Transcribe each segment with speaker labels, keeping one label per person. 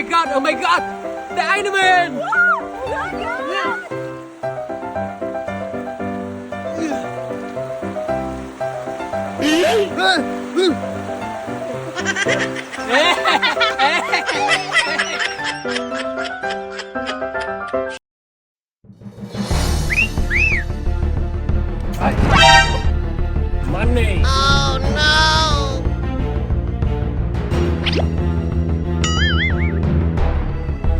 Speaker 1: my god, oh my god, the Iron Man. Money.
Speaker 2: Oh no!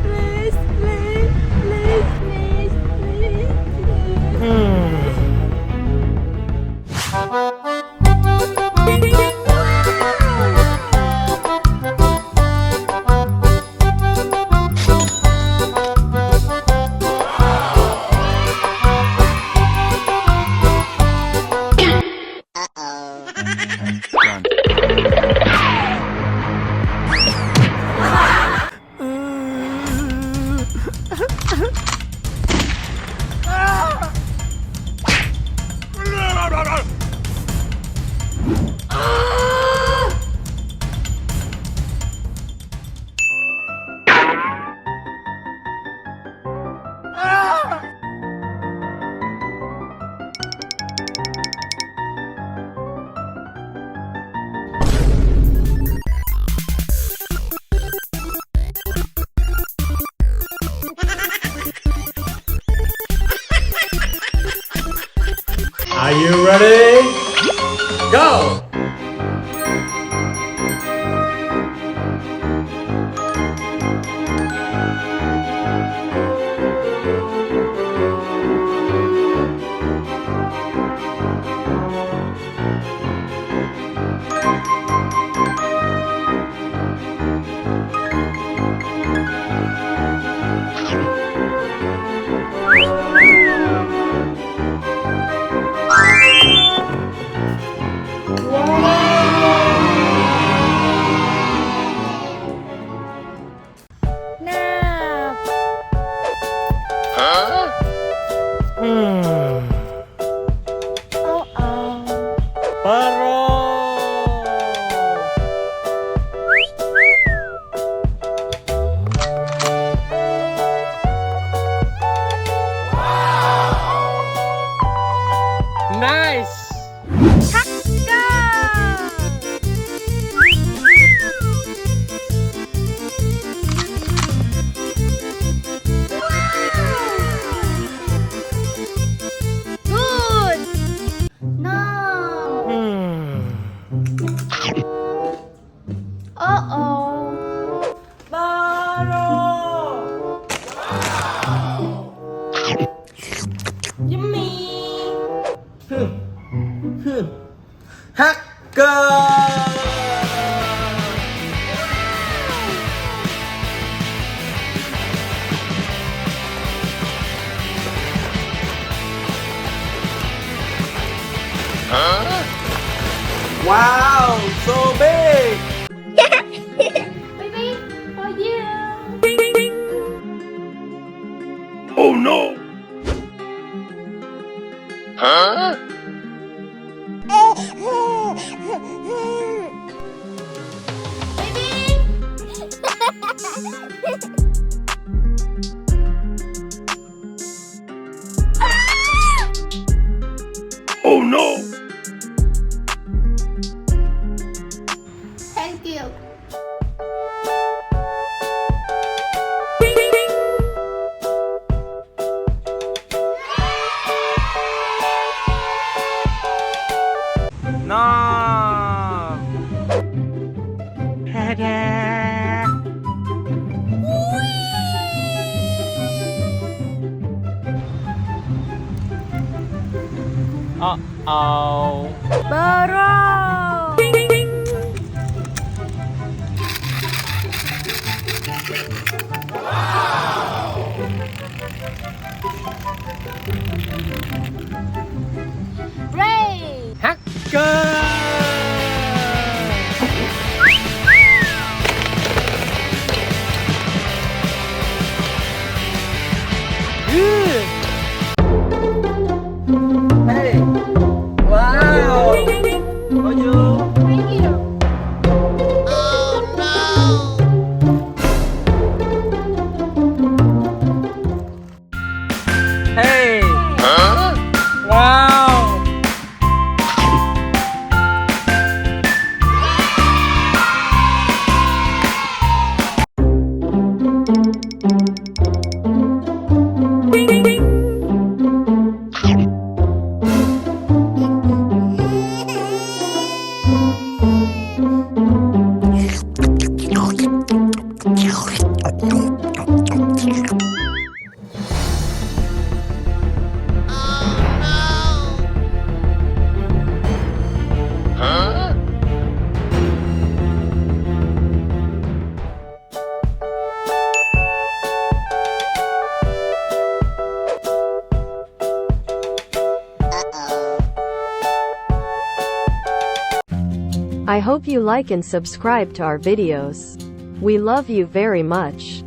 Speaker 2: Please, please, please, please, please.
Speaker 1: Are you ready? Go! Nice!
Speaker 2: Good! No! Uh-oh.
Speaker 1: Baro!
Speaker 2: Yummy!
Speaker 1: Wow, so big!
Speaker 2: Baby, for you!
Speaker 1: Oh no! Huh? Oh no!
Speaker 2: Thank you.
Speaker 1: No! Ta-da! Uh-oh.
Speaker 2: Baro! Ray!
Speaker 1: Hacker! Good! Hey! Wow! For you!
Speaker 2: Thank you. Oh no!
Speaker 3: I hope you like and subscribe to our videos. We love you very much.